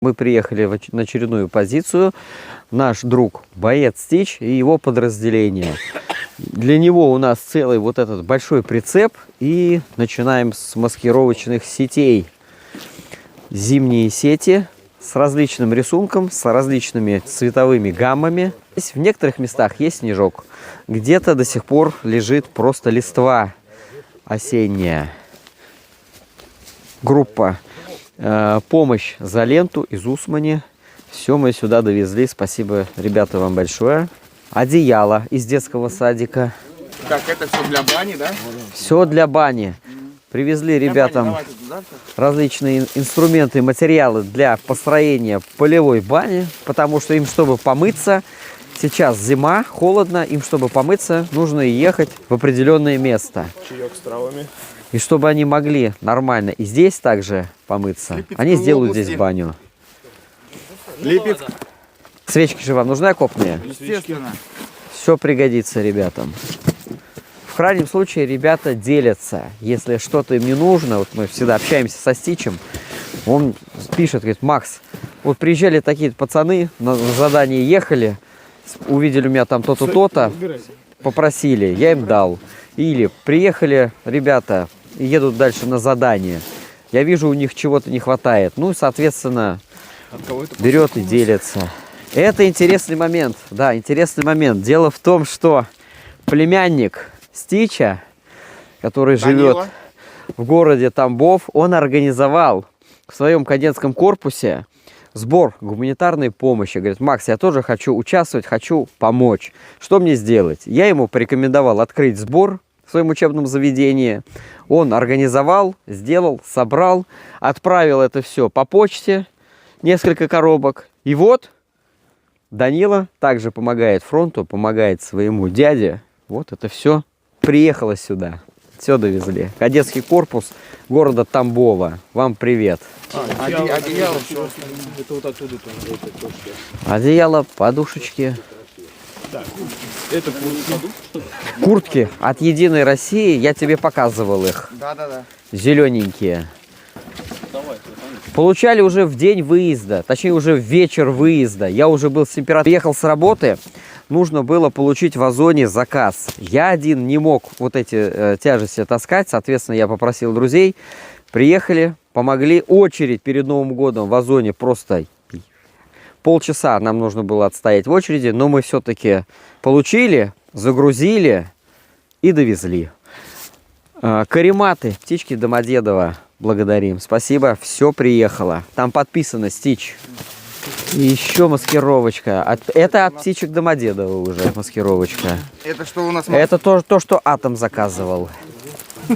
Мы приехали на очередную позицию. Наш друг боец Стич и его подразделение. Для него у нас целый вот этот большой прицеп. И начинаем с маскировочных сетей. Зимние сети с различным рисунком, с различными цветовыми гаммами. Здесь в некоторых местах есть снежок. Где-то до сих пор лежит просто листва осенняя. Группа «Помощь за ленту» из Усмани. Все мы сюда довезли. Спасибо, ребята, вам большое. Одеяло из детского садика. Так, это все для бани, да? Все для бани. Привезли ребятам различные инструменты и материалы для построения полевой бани. Потому что им, чтобы помыться, сейчас зима, холодно. Им, чтобы помыться, нужно ехать в определенное место. Чаек с травами. И чтобы они могли нормально и здесь также помыться, Липецкой они сделают области. здесь баню. Липецк. Свечки же вам нужны окопные? Естественно. Все пригодится ребятам. В крайнем случае ребята делятся. Если что-то им не нужно, вот мы всегда общаемся со Стичем, он пишет, говорит: Макс, вот приезжали такие пацаны, на задание ехали, увидели у меня там то-то, то-то, попросили, я им дал. Или приехали ребята и едут дальше на задание. Я вижу, у них чего-то не хватает. Ну, соответственно, берет и делится. Это интересный момент. Да, интересный момент. Дело в том, что племянник Стича, который живет в городе Тамбов, он организовал в своем кадетском корпусе сбор гуманитарной помощи. Говорит: Макс, я тоже хочу участвовать, хочу помочь. Что мне сделать? Я ему порекомендовал открыть сбор в своем учебном заведении. Он организовал, сделал, собрал, отправил это все по почте, несколько коробок. И вот Данила также помогает фронту, помогает своему дяде. Вот это все приехало сюда. Все довезли. Кадетский корпус города Тамбова. Вам привет. Одеяло. Это вот оттуда тоже. Одеяло, подушечки. Это Куртки от Единой России. Я тебе показывал их. Да. Зелененькие. Получали уже в день выезда. Точнее, уже в вечер выезда. Я уже был с температурой. Приехал с работы. Нужно было получить в Озоне заказ. Я один не мог вот эти тяжести таскать. Соответственно, я попросил друзей. Приехали, помогли. Очередь перед Новым годом в Озоне просто полчаса нам нужно было отстоять в очереди. Но мы все-таки получили, загрузили и довезли. Карематы, птички Домодедово. Благодарим. Спасибо. Все приехало. Там подписано Стич. И еще маскировочка. Это от птичек Домодедово уже маскировочка. Это что у нас? Это то, что Атом заказывал.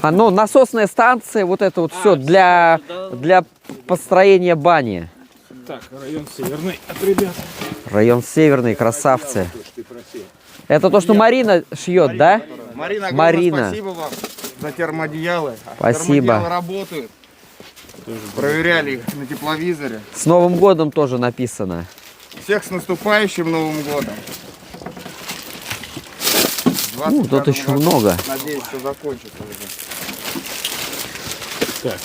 Ну, насосная станция, вот это вот все для построения бани. Так, район Северный от ребят. Район Северный, красавцы. Это то, что Марина шьет, да? Марина, спасибо вам за термоодеялы. Спасибо. Термоодеялы работают. Проверяли их на тепловизоре. С Новым годом тоже написано. Всех с наступающим Новым годом. Тут еще много. Надеюсь, что закончится уже. Так,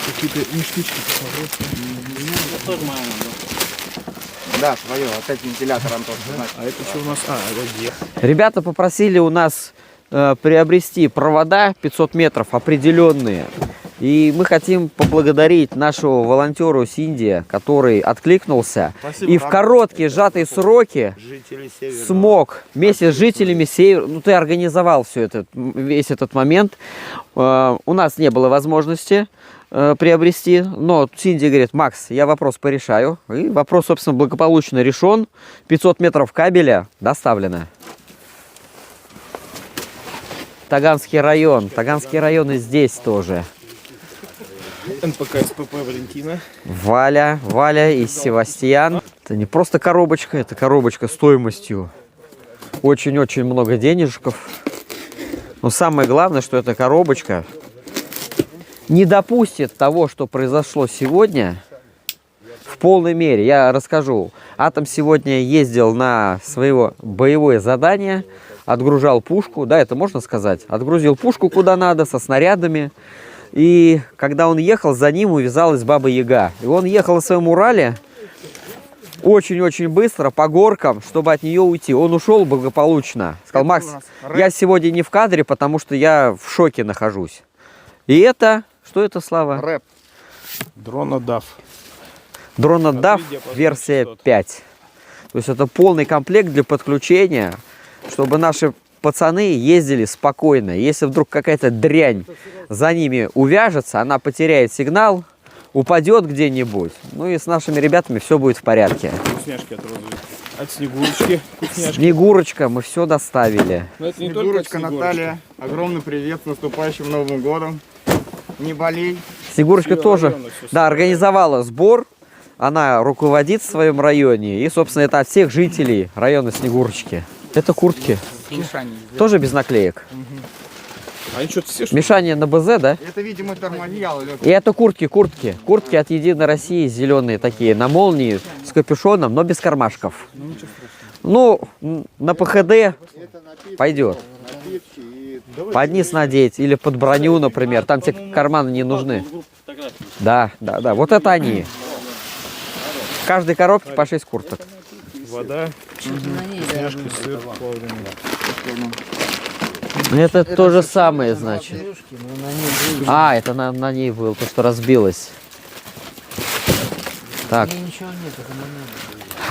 какие-то ништячки посмотрел. Да, свое. Опять вентилятор, Антон. А это что у нас? Вот Ребята попросили у нас приобрести провода 500 метров определенные. И мы хотим поблагодарить нашего волонтера Синдия, который откликнулся. Спасибо, и в короткие сжатые сроки смог вместе с жителями Севера. Ну, ты организовал все это, весь этот момент. У нас не было возможности приобрести, но Синди говорит: Макс, я вопрос порешаю. И вопрос, собственно, благополучно решен. 500 метров кабеля доставлено. Таганский район. Таганский район и здесь тоже. НПК СПП Валентина. Валя и Севастьян. Это не просто коробочка, это коробочка стоимостью очень-очень много денежков. Но самое главное, что эта коробочка не допустит того, что произошло сегодня, в полной мере. Я расскажу. Атом сегодня ездил на свое боевое задание, отгружал пушку, да, это можно сказать. Отгрузил пушку куда надо, со снарядами. И когда он ехал, за ним увязалась Баба Яга. И он ехал на своем Урале очень-очень быстро по горкам, чтобы от нее уйти. Он ушел благополучно. Сказал: Макс, я сегодня не в кадре, потому что я в шоке нахожусь. И это... Что это, Слава? Рэп. Дронодав. Дронодав версия 5. То есть это полный комплект для подключения, чтобы наши пацаны ездили спокойно. Если вдруг какая-то дрянь за ними увяжется, она потеряет сигнал, упадет где-нибудь. Ну и с нашими ребятами все будет в порядке. Вкусняшки от розы. От Снегурочки. Вкусняшки. Снегурочка, мы все доставили. Но это не только от Снегурочка Снегурочки. Наталья, огромный привет с наступающим Новым годом. Не болей. Снегурочка Всё тоже, района всё да, организовала сбор. Она руководит в своем районе. И, собственно, это от всех жителей района Снегурочки. Это куртки. Тоже без наклеек. Они что-то все, что ли? Мишаня на БЗ, да? Это, видимо, термодеяло. И это куртки. Куртки от Единой России, зеленые такие, на молнии, с капюшоном, но без кармашков. Ну, на ПХД пойдет. Под низ надеть или под броню, например. Там тебе карманы не нужны. Да. Вот это они. В каждой коробке по 6 курток. Вода, вкусняшки, сыр плавленый. Это то же самое, значит. А, это на ней было, то, что разбилось. Так.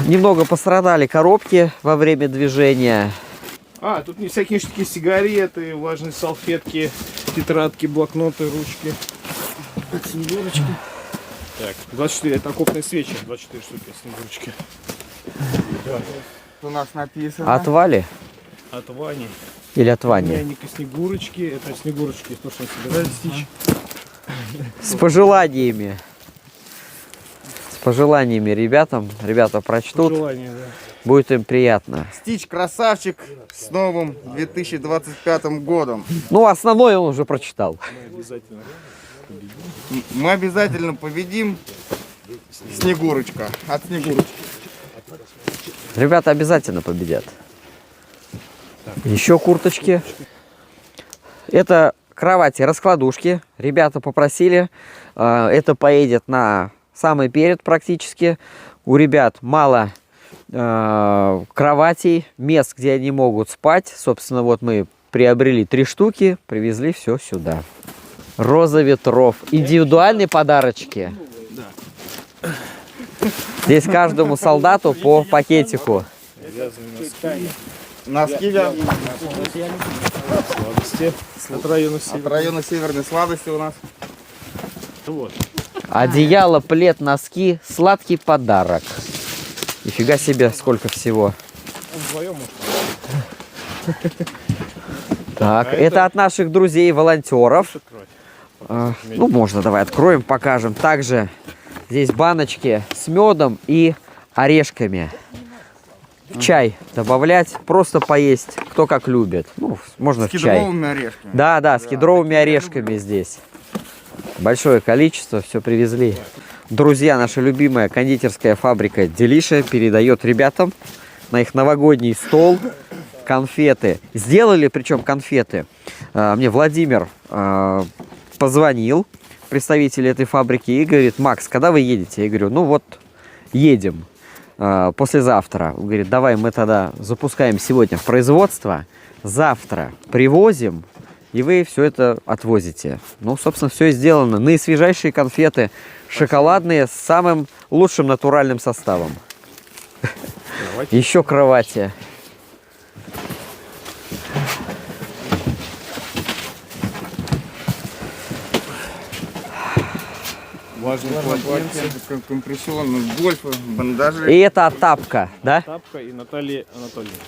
Немного пострадали коробки во время движения. А, тут не всякие ништяки, сигареты, влажные салфетки, тетрадки, блокноты, ручки. От Снегурочки. Так, 24, это окопные свечи, 24 штуки от Снегурочки. У нас написано. От Вали От Вани. или от Вани? Племянника Снегурочки, это от Снегурочки, то, что он собирается стичь. С пожеланиями. С пожеланиями ребятам. Ребята прочтут. Желание, да. Будет им приятно. Стич красавчик с новым 2025 годом. Ну, основное он уже прочитал. Мы обязательно. Мы обязательно победим. Снегурочка. От Снегурочки. Ребята обязательно победят. Еще курточки. Это кровати-раскладушки. Ребята попросили. Это поедет на самый перед практически. У ребят мало кроватей, мест, где они могут спать. Собственно, вот мы приобрели 3 штуки, привезли все сюда. Роза ветров. Индивидуальные подарочки. Здесь каждому солдату по пакетику. Носки для Сладости от района от Севера. района Северной сладости у нас. Вот. Одеяло, плед, носки. Сладкий подарок. Нифига себе, сколько всего. Он вдвоем может. Так, А это это- от наших друзей, волонтеров. Открывать. Ну, можно, давай откроем, покажем. Также здесь баночки с медом и орешками. В чай добавлять, просто поесть, кто как любит. Ну, можно С в чай. кедровыми орешками. Да, с кедровыми орешками здесь. Большое количество, все привезли. Друзья, наша любимая кондитерская фабрика Делиша передает ребятам на их новогодний стол конфеты. Сделали, причем конфеты. Мне Владимир позвонил, представитель этой фабрики, и говорит: Макс, когда вы едете? Я говорю: ну вот, едем послезавтра. Он говорит: давай мы тогда запускаем сегодня в производство, завтра привозим, и вы все это отвозите. Ну, собственно, все и сделано. Наисвежайшие конфеты, шоколадные, с самым лучшим натуральным составом. Еще кровати. Влажные полотенца, компрессионные гольфы, бандажи. И это тапка, да? Тапка и Наталья Анатольевна.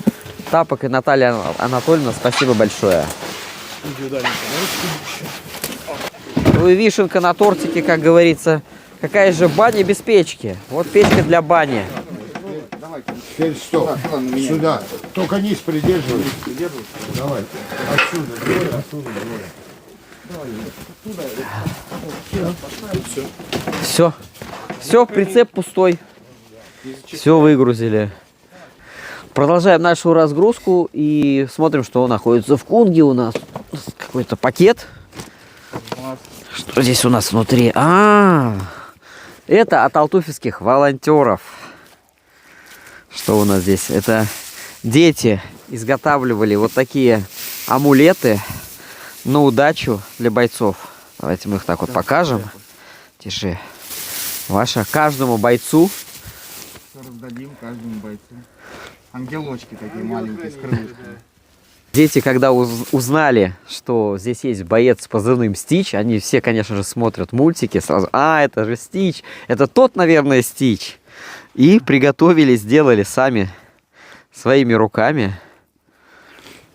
Тапок и Наталья Анатольевна, спасибо большое. Индивидуальные подарочки. Ну и вишенка на тортике, как говорится. Какая же баня без печки? Вот печка для бани. Теперь стоп. Сюда. Только низ придерживай. Давай. Отсюда. Двое, оттуда двое. Все, прицеп пустой. Все выгрузили. Продолжаем нашу разгрузку и смотрим, что находится в Кунге у нас. Какой-то пакет. Что здесь у нас внутри? Это от алтуфьевских волонтеров. Что у нас здесь? Это дети изготавливали вот такие амулеты на удачу для бойцов. Давайте мы их так вот покажем. Тише. Каждому бойцу. Раздадим каждому бойцу. Ангелочки такие маленькие с крылышками. Дети, когда узнали, что здесь есть боец с позывным Стич, они все, конечно же, смотрят мультики сразу. Это же Стич, это тот, наверное, Стич. И приготовили, сделали сами своими руками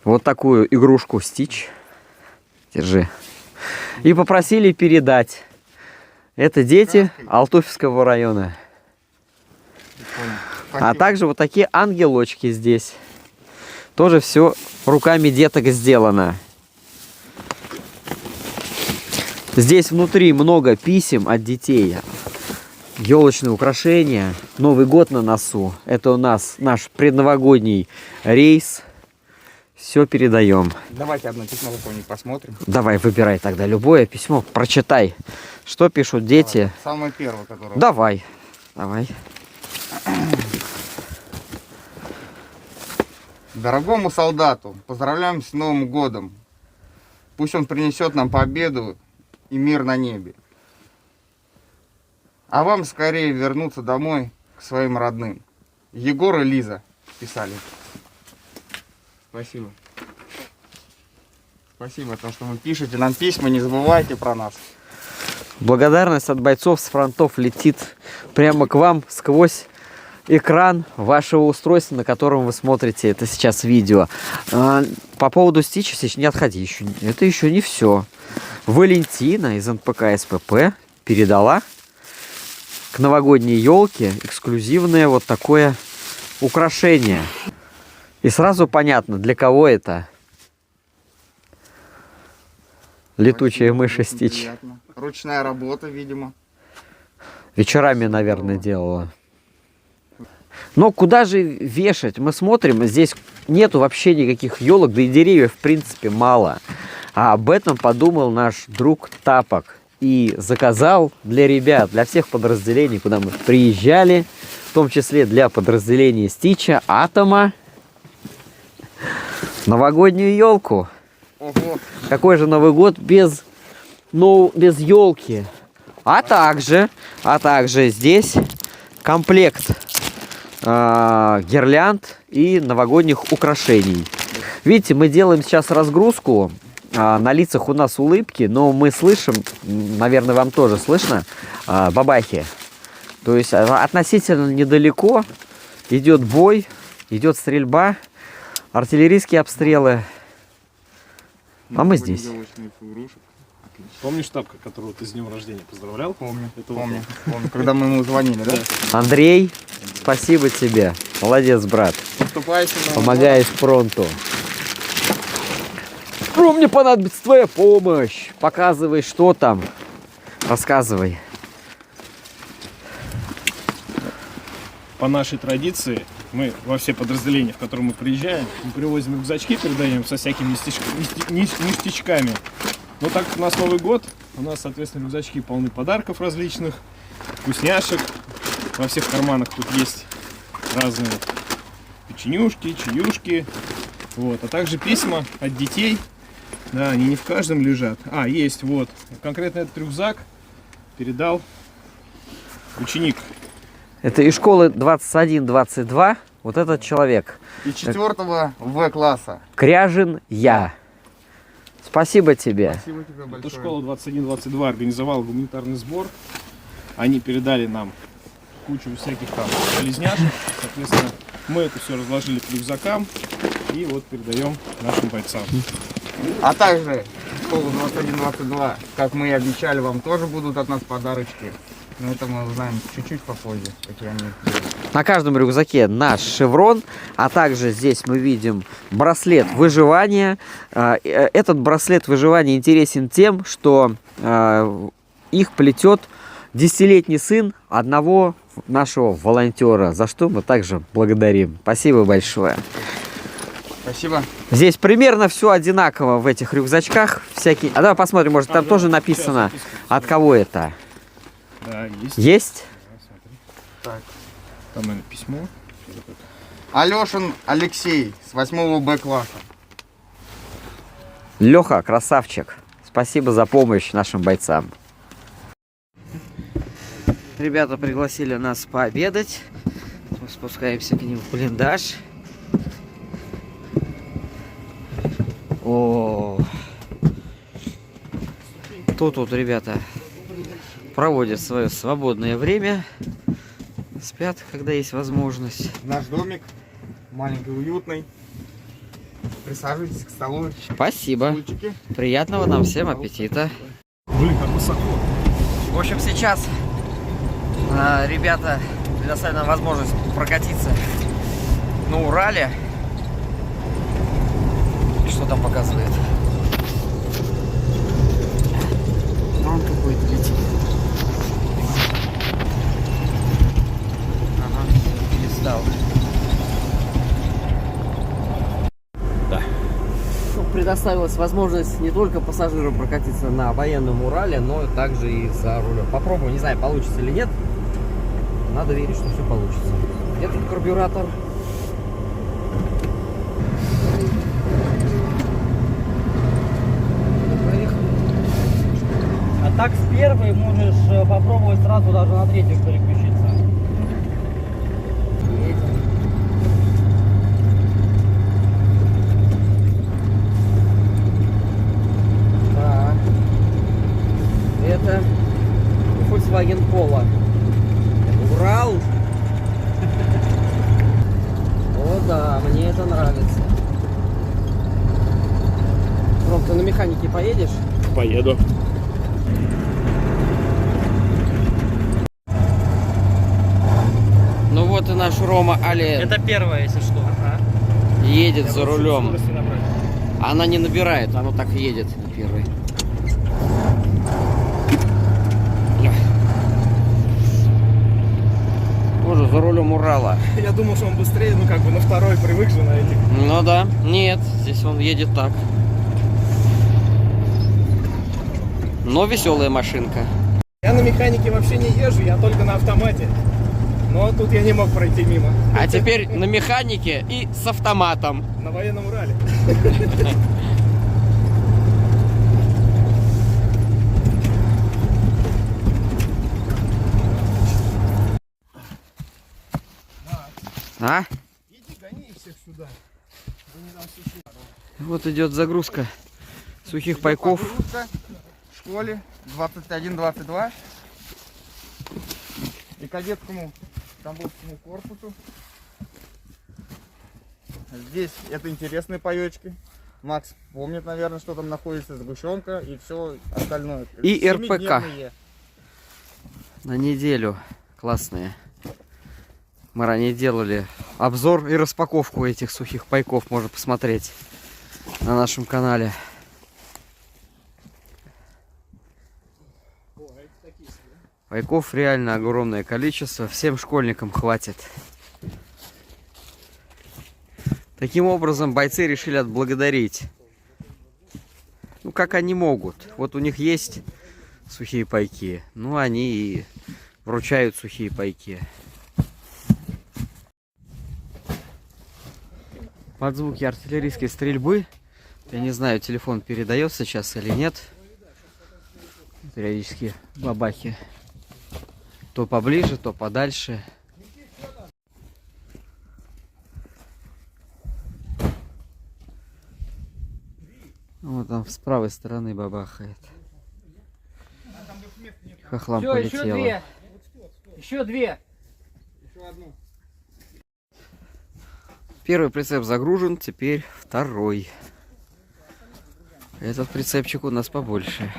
вот такую игрушку Стич. Держи. И попросили передать. Это дети Алтуфьевского района. А также вот такие ангелочки здесь. Тоже все руками деток сделано. Здесь внутри много писем от детей. Елочные украшения. Новый год на носу. Это у нас наш предновогодний рейс. Все передаем. Давайте одно письмо какое-нибудь посмотрим. Давай, выбирай тогда любое письмо. Прочитай. Что пишут дети. Давай. Самое первое, которое... Давай. Дорогому солдату, поздравляем с Новым годом. Пусть он принесет нам победу и мир на небе. А вам скорее вернуться домой к своим родным. Егор и Лиза писали. Спасибо. Спасибо за то, что вы пишете нам письма, не забывайте про нас. Благодарность от бойцов с фронтов летит прямо к вам сквозь экран вашего устройства, на котором вы смотрите это сейчас видео. По поводу Стича, не отходи, это еще не все. Валентина из НПК СПП передала к новогодней елке эксклюзивное вот такое украшение. И сразу понятно, для кого это. Летучая мышь Стич. Приятно. Ручная работа, видимо. Вечерами, наверное, делала. Но куда же вешать? Мы смотрим, здесь нету вообще никаких елок, да и деревьев, в принципе, мало. А об этом подумал наш друг Тапок. И заказал для ребят, для всех подразделений, куда мы приезжали, в том числе для подразделения Стича, Атома, новогоднюю елку. Ого. Какой же Новый год без елки? А также здесь комплект гирлянд и новогодних украшений. Видите, мы делаем сейчас разгрузку. На лицах у нас улыбки, но мы слышим, наверное, вам тоже слышно, бабахи. То есть относительно недалеко идет бой, идет стрельба, артиллерийские обстрелы. А мы здесь. Помнишь Тапка, которого ты с днем рождения поздравлял? Помню. Это Помню. Когда мы ему звонили, да? Андрей, спасибо тебе. Молодец, брат. Помогаешь фронту. Мне понадобится твоя помощь. Показывай, что там. Рассказывай. По нашей традиции мы во все подразделения, в которые мы приезжаем, мы привозим рюкзачки, передаем со всякими ништячками. Но так как у нас Новый год, у нас, соответственно, рюкзачки полны подарков различных, вкусняшек. Во всех карманах тут есть разные печенюшки, чаюшки. Вот. А также письма от детей. Да, они не в каждом лежат. Есть, вот. Конкретно этот рюкзак передал ученик. Это из школы 21-22. Вот этот человек. И 4-го В-класса. Кряжин Я. Спасибо тебе. Спасибо тебе большое. Эта школа 21-22 организовала гуманитарный сбор. Они передали нам кучу всяких там полезняшек. Соответственно, мы это все разложили к рюкзакам и вот передаем нашим бойцам. А также школа 21-22, как мы и обещали, вам тоже будут от нас подарочки. Но это мы узнаем чуть-чуть попозже, какие они. На каждом рюкзаке наш шеврон, а также здесь мы видим браслет выживания. Этот браслет выживания интересен тем, что их плетет 10-летний сын одного нашего волонтера, за что мы также благодарим. Спасибо большое. Спасибо. Здесь примерно все одинаково в этих рюкзачках. Всякие. А давай посмотрим, может там тоже написано, от кого это. Да, есть. Есть? Так. Там, наверное, письмо. Алешин Алексей с 8 Б класса. Леха, красавчик. Спасибо за помощь нашим бойцам. Ребята пригласили нас пообедать. Мы спускаемся к ним в блиндаж. О, тут вот ребята проводят свое свободное время. Спят, когда есть возможность. Наш домик маленький, уютный. Присаживайтесь к столу. Спасибо. Стульчики. Приятного нам всем аппетита. Блин, как высоко. В общем, сейчас ребята предоставили нам возможность прокатиться на Урале. И что там показывает? Дрон какой-то летит. Ага, перестал. Да. Предоставилась возможность не только пассажирам прокатиться на военном Урале, но также и за рулем. Попробую, не знаю, получится или нет. Надо верить, что все получится. Где тут карбюратор? А так с первой можешь попробовать сразу даже на третью переключиться. Да. Это Volkswagen Polo. Урал. О да, мне это нравится. Ром, ты на механике поедешь? Поеду. Ну вот и наш Рома Ален Это первое, если что. едет за рулем. Скорости набрать. Она не набирает, оно так и едет на первый. Тоже за рулем Урала. Я думал, что он быстрее, ну как бы на второй привык же на этих. Ну да, нет, здесь он едет так. Но веселая машинка. Я на механике вообще не езжу, я только на автомате. Но тут я не мог пройти мимо. А теперь на механике и с автоматом. На военном Урале. А? Иди, гони их всех сюда. Вот идет загрузка сухих пайков. Погрузка в школе 21-22 и кадетскому Тамбовскому корпусу. Здесь это интересные паечки. Макс помнит, наверное, что там находится сгущенка и все остальное. И РПК. Семидневные. На неделю. Классные. Мы ранее делали обзор и распаковку этих сухих пайков. Можно посмотреть на нашем канале. Пайков реально огромное количество. Всем школьникам хватит. Таким образом, бойцы решили отблагодарить. Ну, как они могут. Вот у них есть сухие пайки. Ну, они и вручают сухие пайки. Под звуки артиллерийской стрельбы, я не знаю, телефон передает сейчас или нет, периодически бабахи, то поближе, то подальше. Вот там с правой стороны бабахает. Хохлам Все, еще полетело. две. Еще две. Первый прицеп загружен, теперь второй. Этот прицепчик у нас побольше.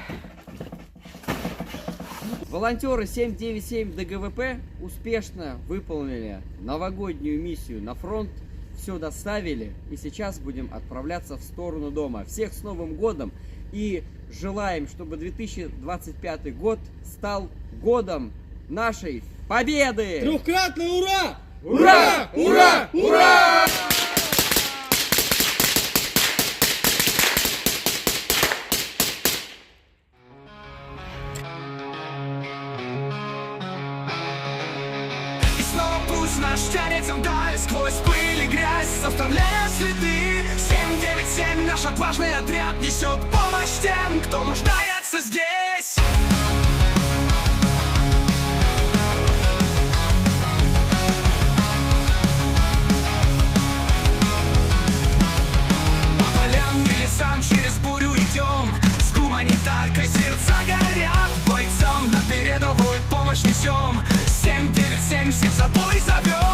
Волонтеры 797 ДГВП успешно выполнили новогоднюю миссию на фронт. Все доставили, и сейчас будем отправляться в сторону дома. Всех с Новым годом, и желаем, чтобы 2025 год стал годом нашей победы! Трехкратный ура! Ура! Ура! Ура! снова пусть наш тянется вдаль, сквозь пыль и грязь, оставляя следы. 797, наш отважный отряд несет помощь тем, кто нуждается здесь. По полям и лесам через бурю идем, с гуманитаркой сердца горят. Бойцам на передовую помощь несем, 797 всех с собой зовем.